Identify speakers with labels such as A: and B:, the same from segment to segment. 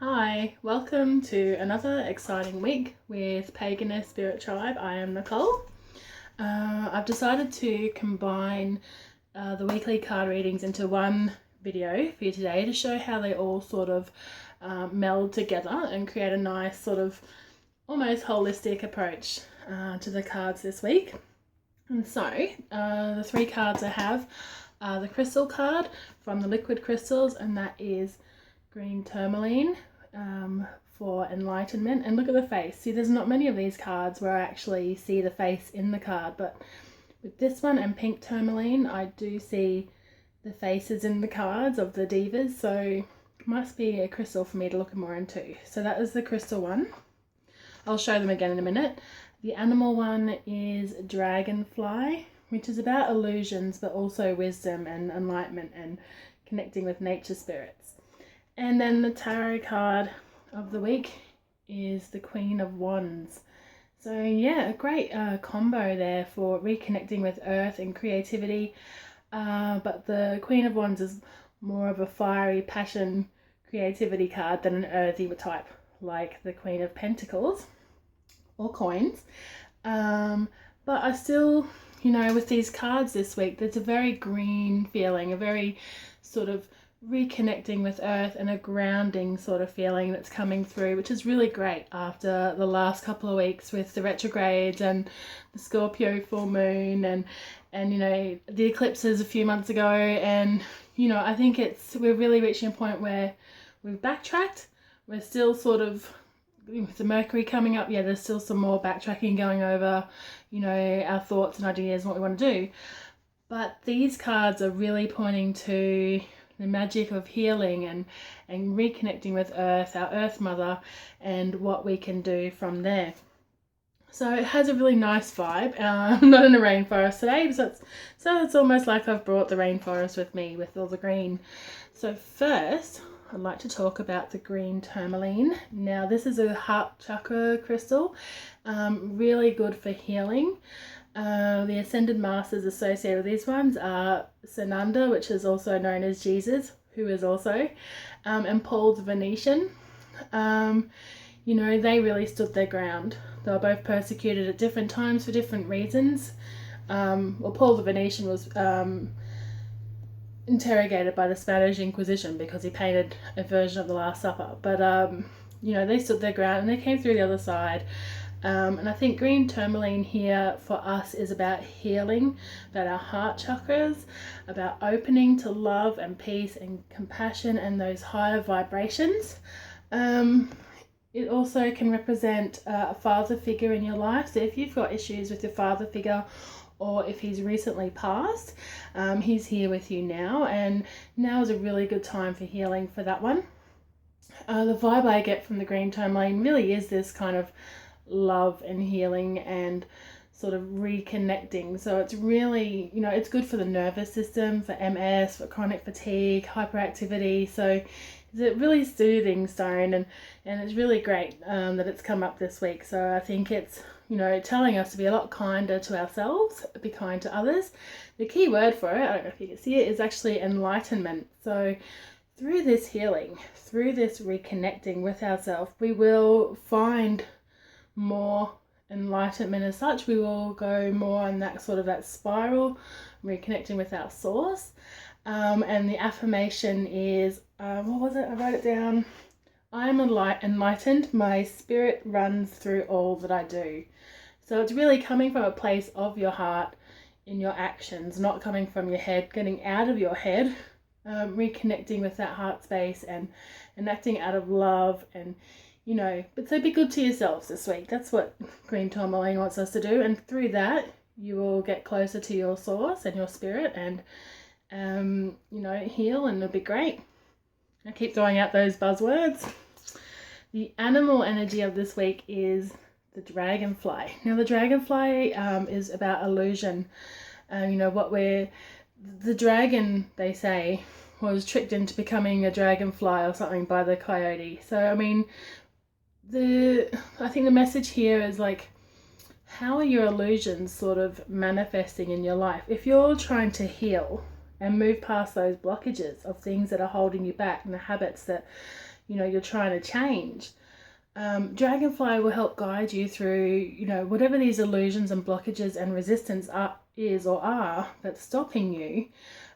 A: Hi, welcome to another exciting week with Paganist Spirit Tribe. I am Nicole. I've decided to combine the weekly card readings into one video for you today to show how they all sort of meld together and create a nice sort of almost holistic approach to the cards this week. And so the three cards I have are the crystal card from the liquid crystals, and that is green tourmaline for enlightenment. And look at the face. See, there's not many of these cards where I actually see the face in the card, but with this one and pink tourmaline, I do see the faces in the cards of the divas, so it must be a crystal for me to look more into. So that is the crystal one. I'll show them again in a minute. The animal one is Dragonfly, which is about illusions but also wisdom and enlightenment and connecting with nature spirits. And then the tarot card of the week is the Queen of Wands. So yeah, a great combo there for reconnecting with earth and creativity. But the Queen of Wands is more of a fiery passion creativity card than an earthy type like the Queen of Pentacles or coins. But I still, with these cards this week, there's a very green feeling, a very sort of reconnecting with earth and a grounding sort of feeling that's coming through, which is really great after the last couple of weeks with the retrogrades and the Scorpio full moon and the eclipses a few months ago. And I think we're really reaching a point where we've backtracked. We're still sort of, with the Mercury coming up, there's still some more backtracking going over our thoughts and ideas and what we want to do. But these cards are really pointing to the magic of healing and reconnecting with earth, our earth mother, and what we can do from there. So it has a really nice vibe. I'm not in a rainforest today, so it's almost like I've brought the rainforest with me with all the green. So first, I'd like to talk about the green tourmaline. Now this is a heart chakra crystal, really good for healing. The ascended masters associated with these ones are Sananda, which is also known as Jesus, who is also, and Paul the Venetian. They really stood their ground. They were both persecuted at different times for different reasons. Paul the Venetian was interrogated by the Spanish Inquisition because he painted a version of the Last Supper. But, they stood their ground and they came through the other side. And I think green tourmaline here for us is about healing, about our heart chakras, about opening to love and peace and compassion and those higher vibrations. It also can represent a father figure in your life. So if you've got issues with your father figure, or if he's recently passed, he's here with you now, and now is a really good time for healing for that one. The vibe I get from the green tourmaline really is this kind of love and healing and sort of reconnecting. So it's really, it's good for the nervous system, for MS, for chronic fatigue, hyperactivity. So it's a really soothing stone, and it's really great that it's come up this week. So I think it's telling us to be a lot kinder to ourselves, be kind to others. The key word for it, I don't know if you can see it, is actually enlightenment. So through this healing, through this reconnecting with ourselves, we will find more enlightenment as such. We will go more on that sort of that spiral, reconnecting with our source. And the affirmation is, what was it? I wrote it down. I am enlightened. My spirit runs through all that I do. So it's really coming from a place of your heart in your actions, not coming from your head, getting out of your head, reconnecting with that heart space and acting out of love and but so be good to yourselves this week. That's what green tourmaline wants us to do, and through that you will get closer to your source and your spirit and heal, and it'll be great. I keep throwing out those buzzwords. The animal energy of this week is the dragonfly. Now the dragonfly is about illusion. The dragon, they say, was tricked into becoming a dragonfly or something by the coyote. So I mean, I think the message here is like, how are your illusions sort of manifesting in your life? If you're trying to heal and move past those blockages of things that are holding you back and the habits that you're trying to change. Dragonfly will help guide you through, whatever these illusions and blockages and resistance are that's stopping you,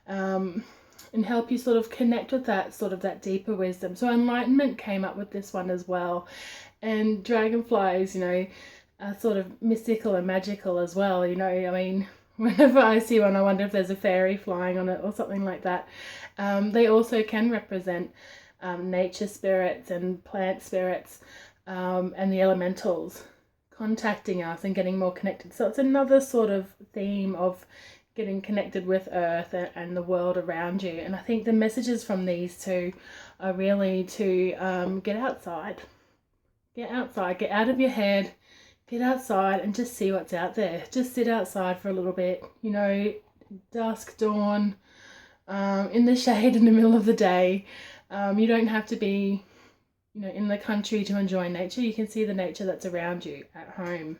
A: and help you sort of connect with that deeper wisdom. So enlightenment came up with this one as well. And dragonflies, are sort of mystical and magical as well. I mean, whenever I see one, I wonder if there's a fairy flying on it or something like that. They also can represent nature spirits and plant spirits, and the elementals contacting us and getting more connected. So it's another sort of theme of getting connected with Earth and the world around you. And I think the messages from these two are really to get outside. Get outside, get out of your head, get outside and just see what's out there. Just sit outside for a little bit, dusk, dawn, in the shade in the middle of the day. You don't have to be, in the country to enjoy nature. You can see the nature that's around you at home.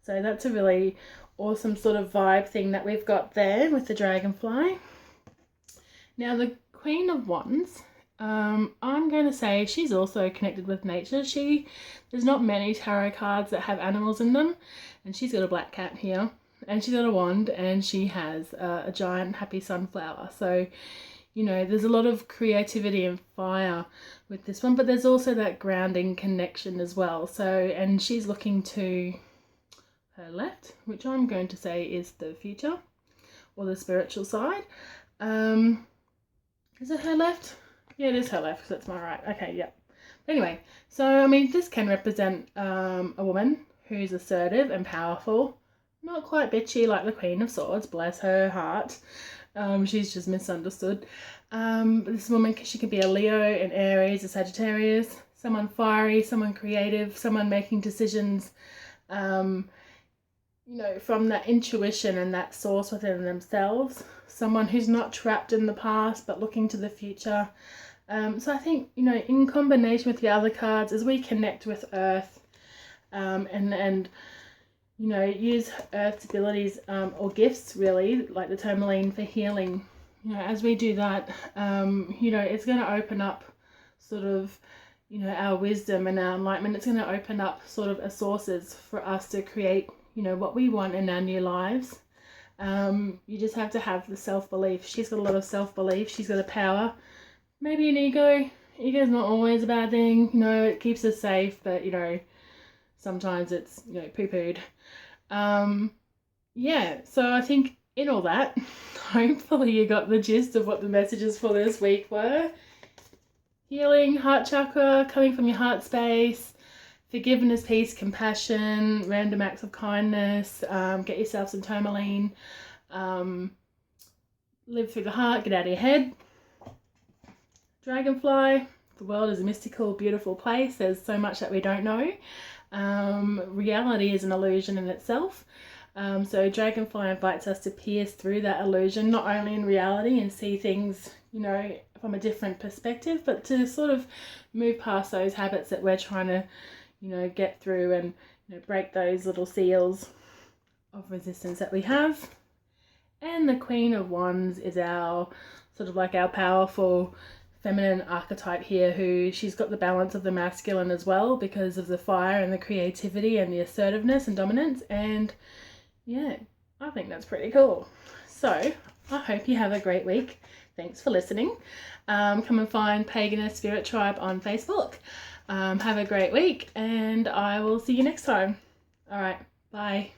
A: So that's a really awesome sort of vibe thing that we've got there with the dragonfly. Now the Queen of Wands, I'm going to say she's also connected with nature. There's not many tarot cards that have animals in them, and she's got a black cat here, and she's got a wand, and she has a giant happy sunflower. So there's a lot of creativity and fire with this one, but there's also that grounding connection as well. So, and she's looking to her left, which I'm going to say is the future or the spiritual side. Is it her left? Yeah, it is her left because that's my right. Okay, yeah. Anyway, so I mean, this can represent a woman who's assertive and powerful, not quite bitchy like the Queen of Swords, bless her heart. She's just misunderstood. This woman, she can be a Leo, an Aries, a Sagittarius, someone fiery, someone creative, someone making decisions, from that intuition and that source within themselves, someone who's not trapped in the past but looking to the future. So I think, in combination with the other cards, as we connect with Earth, and use Earth's abilities or gifts, really, like the Tourmaline for healing. As we do that, it's going to open up sort of, our wisdom and our enlightenment. It's going to open up sort of sources for us to create, what we want in our new lives. You just have to have the self-belief. She's got a lot of self-belief. She's got a power. Maybe an ego. Ego's not always a bad thing. It keeps us safe, but, sometimes it's, poo-pooed. So I think in all that, hopefully you got the gist of what the messages for this week were. Healing, heart chakra, coming from your heart space, forgiveness, peace, compassion, random acts of kindness, get yourself some Tourmaline, live through the heart, get out of your head. Dragonfly, the world is a mystical, beautiful place. There's so much that we don't know. Reality is an illusion in itself. So Dragonfly invites us to pierce through that illusion, not only in reality and see things, from a different perspective, but to sort of move past those habits that we're trying to, get through and break those little seals of resistance that we have. And the Queen of Wands is our sort of like our powerful feminine archetype here, she's got the balance of the masculine as well because of the fire and the creativity and the assertiveness and dominance. And yeah, I think that's pretty cool. So I hope you have a great week. Thanks for listening. Come and find Paganist Spirit Tribe on Facebook. Have a great week, and I will see you next time. All right, bye.